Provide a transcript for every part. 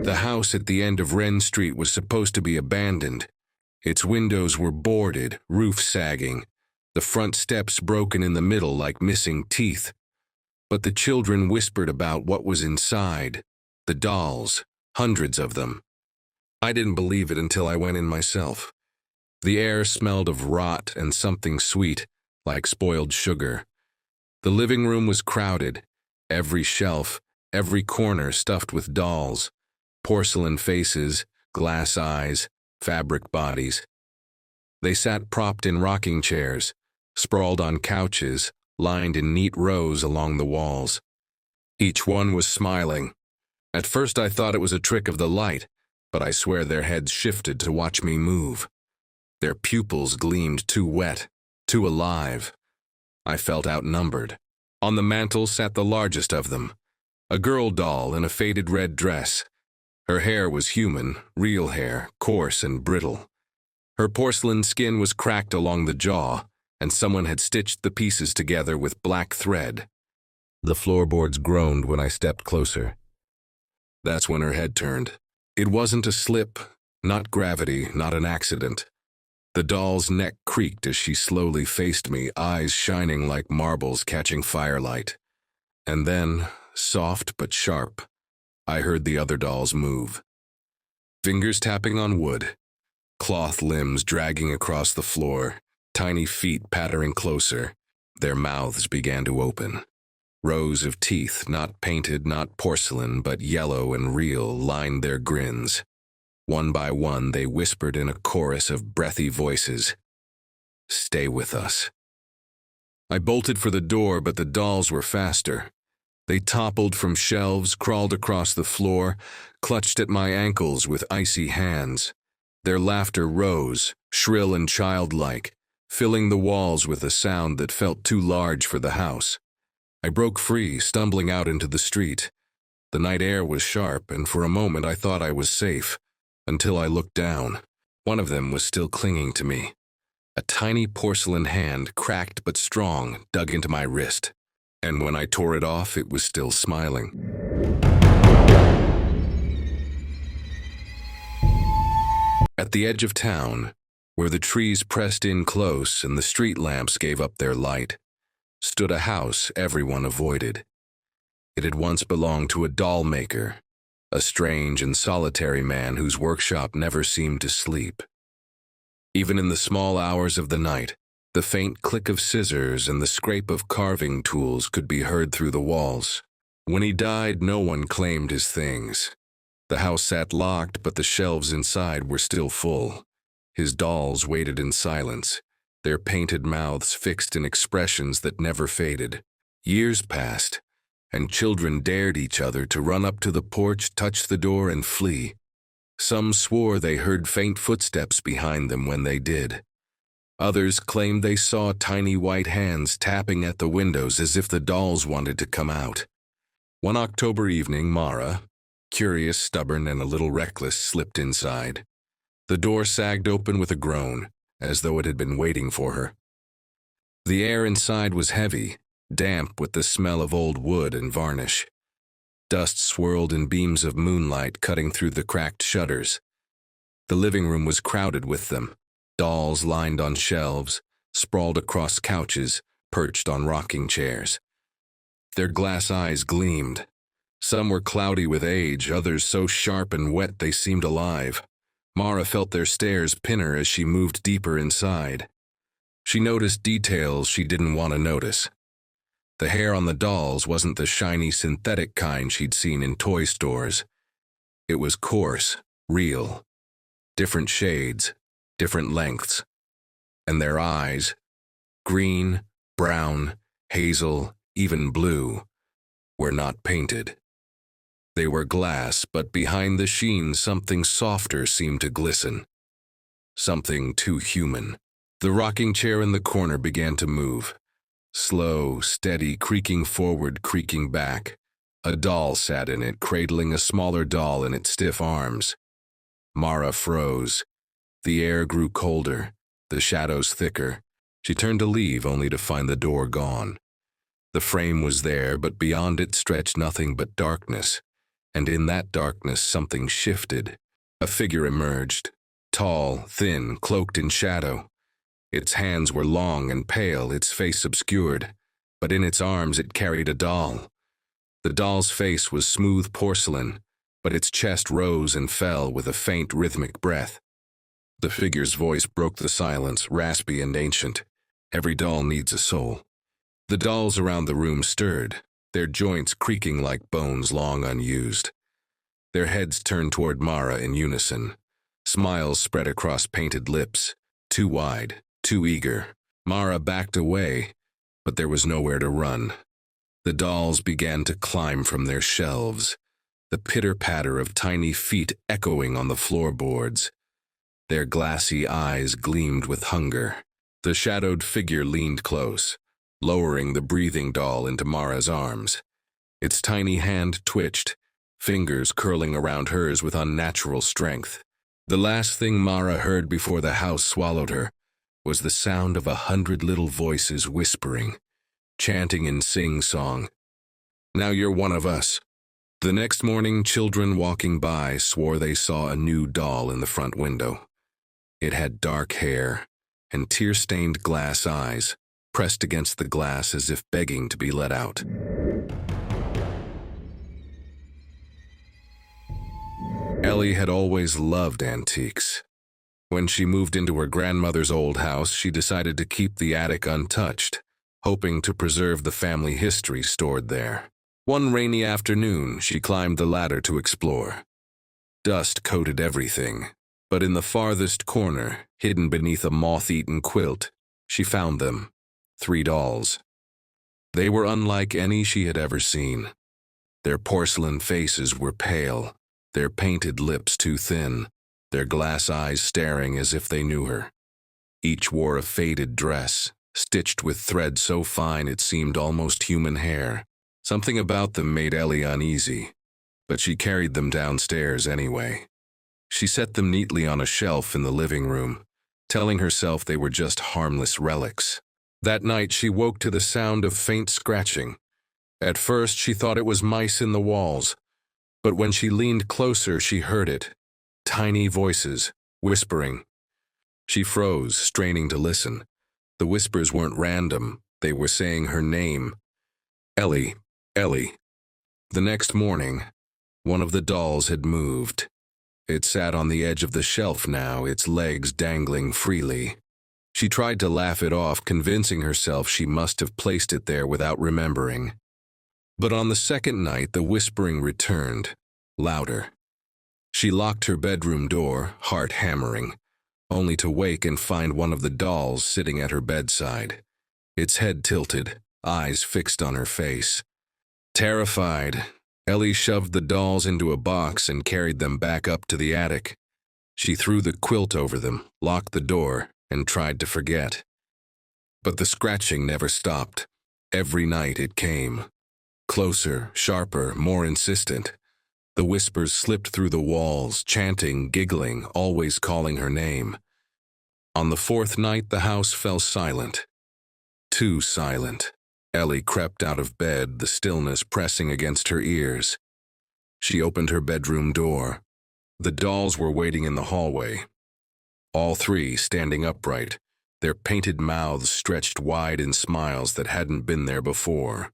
The house at the end of Wren Street was supposed to be abandoned. Its windows were boarded, roof sagging, the front steps broken in the middle like missing teeth. But the children whispered about what was inside. The dolls, hundreds of them. I didn't believe it until I went in myself. The air smelled of rot and something sweet, like spoiled sugar. The living room was crowded, every shelf, every corner stuffed with dolls, porcelain faces, glass eyes, fabric bodies. They sat propped in rocking chairs, sprawled on couches, lined in neat rows along the walls. Each one was smiling. At first I thought it was a trick of the light, but I swear their heads shifted to watch me move. Their pupils gleamed too wet, too alive. I felt outnumbered. On the mantel sat the largest of them, a girl doll in a faded red dress. Her hair was human, real hair, coarse and brittle. Her porcelain skin was cracked along the jaw, and someone had stitched the pieces together with black thread. The floorboards groaned when I stepped closer. That's when her head turned. It wasn't a slip, not gravity, not an accident. The doll's neck creaked as she slowly faced me, eyes shining like marbles catching firelight. And then, soft but sharp, I heard the other dolls move. Fingers tapping on wood, cloth limbs dragging across the floor, tiny feet pattering closer. Their mouths began to open. Rows of teeth, not painted, not porcelain, but yellow and real, lined their grins. One by one, they whispered in a chorus of breathy voices, "Stay with us." I bolted for the door, but the dolls were faster. They toppled from shelves, crawled across the floor, clutched at my ankles with icy hands. Their laughter rose, shrill and childlike, filling the walls with a sound that felt too large for the house. I broke free, stumbling out into the street. The night air was sharp, and for a moment I thought I was safe, until I looked down. One of them was still clinging to me. A tiny porcelain hand, cracked but strong, dug into my wrist. And when I tore it off, it was still smiling. At the edge of town, where the trees pressed in close and the street lamps gave up their light, stood a house everyone avoided. It had once belonged to a doll maker, a strange and solitary man whose workshop never seemed to sleep. Even in the small hours of the night, the faint click of scissors and the scrape of carving tools could be heard through the walls. When he died, no one claimed his things. The house sat locked, but the shelves inside were still full. His dolls waited in silence, their painted mouths fixed in expressions that never faded. Years passed, and children dared each other to run up to the porch, touch the door, and flee. Some swore they heard faint footsteps behind them when they did. Others claimed they saw tiny white hands tapping at the windows as if the dolls wanted to come out. One October evening, Mara, curious, stubborn, and a little reckless, slipped inside. The door sagged open with a groan, as though it had been waiting for her. The air inside was heavy, damp with the smell of old wood and varnish. Dust swirled in beams of moonlight cutting through the cracked shutters. The living room was crowded with them, dolls lined on shelves, sprawled across couches, perched on rocking chairs. Their glass eyes gleamed. Some were cloudy with age, others so sharp and wet they seemed alive. Mara felt their stares pin her as she moved deeper inside. She noticed details she didn't want to notice. The hair on the dolls wasn't the shiny synthetic kind she'd seen in toy stores. It was coarse, real, different shades, different lengths. And their eyes, green, brown, hazel, even blue, were not painted. They were glass, but behind the sheen something softer seemed to glisten. Something too human. The rocking chair in the corner began to move. Slow, steady, creaking forward, creaking back. A doll sat in it, cradling a smaller doll in its stiff arms. Mara froze. The air grew colder, the shadows thicker. She turned to leave, only to find the door gone. The frame was there, but beyond it stretched nothing but darkness, And in that darkness something shifted. A figure emerged, tall, thin, cloaked in shadow. Its hands were long and pale, its face obscured, but in its arms it carried a doll. The doll's face was smooth porcelain, but its chest rose and fell with a faint rhythmic breath. The figure's voice broke the silence, raspy and ancient. Every doll needs a soul. The dolls around the room stirred, their joints creaking like bones long unused. Their heads turned toward Mara in unison. Smiles spread across painted lips, too wide, too eager. Mara backed away, but there was nowhere to run. The dolls began to climb from their shelves, the pitter-patter of tiny feet echoing on the floorboards. Their glassy eyes gleamed with hunger. The shadowed figure leaned close, lowering the breathing doll into Mara's arms. Its tiny hand twitched, fingers curling around hers with unnatural strength. The last thing Mara heard before the house swallowed her was the sound of 100 little voices whispering, chanting in sing-song. "Now you're one of us." The next morning, children walking by swore they saw a new doll in the front window. It had dark hair and tear-stained glass eyes, pressed against the glass as if begging to be let out. Ellie had always loved antiques. When she moved into her grandmother's old house, she decided to keep the attic untouched, hoping to preserve the family history stored there. One rainy afternoon, she climbed the ladder to explore. Dust coated everything, but in the farthest corner, hidden beneath a moth-eaten quilt, she found them, 3 dolls. They were unlike any she had ever seen. Their porcelain faces were pale, their painted lips too thin, their glass eyes staring as if they knew her. Each wore a faded dress, stitched with thread so fine it seemed almost human hair. Something about them made Ellie uneasy, but she carried them downstairs anyway. She set them neatly on a shelf in the living room, telling herself they were just harmless relics. That night she woke to the sound of faint scratching. At first she thought it was mice in the walls, but when she leaned closer she heard it. Tiny voices, whispering. She froze, straining to listen. The whispers weren't random, they were saying her name. Ellie, Ellie. The next morning, one of the dolls had moved. It sat on the edge of the shelf now, its legs dangling freely. She tried to laugh it off, convincing herself she must have placed it there without remembering. But on the second night, the whispering returned, louder. She locked her bedroom door, heart hammering, only to wake and find one of the dolls sitting at her bedside, its head tilted, eyes fixed on her face. Terrified, Ellie shoved the dolls into a box and carried them back up to the attic. She threw the quilt over them, locked the door, and tried to forget. But the scratching never stopped. Every night it came. Closer, sharper, more insistent. The whispers slipped through the walls, chanting, giggling, always calling her name. On the 4th night, the house fell silent. Too silent. Ellie crept out of bed, the stillness pressing against her ears. She opened her bedroom door. The dolls were waiting in the hallway. All 3 standing upright, their painted mouths stretched wide in smiles that hadn't been there before.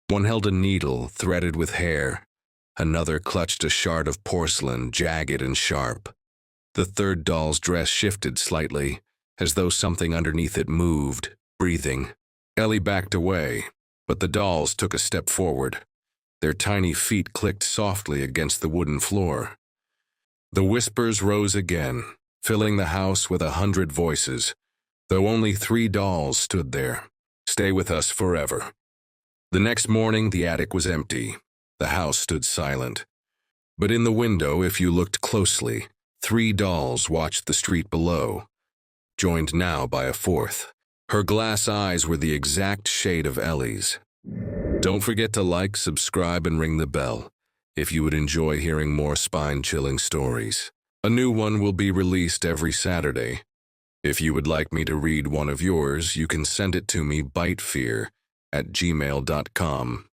One held a needle threaded with hair. Another clutched a shard of porcelain, jagged and sharp. The 3rd doll's dress shifted slightly, as though something underneath it moved, breathing. Ellie backed away, but the dolls took a step forward. Their tiny feet clicked softly against the wooden floor. The whispers rose again, filling the house with 100 voices, though only 3 dolls stood there. Stay with us forever. The next morning, the attic was empty. The house stood silent. But in the window, if you looked closely, 3 dolls watched the street below, joined now by a 4th. Her glass eyes were the exact shade of Ellie's. Don't forget to like, subscribe, and ring the bell if you would enjoy hearing more spine-chilling stories. A new one will be released every Saturday. If you would like me to read one of yours, you can send it to me, bitefear@gmail.com.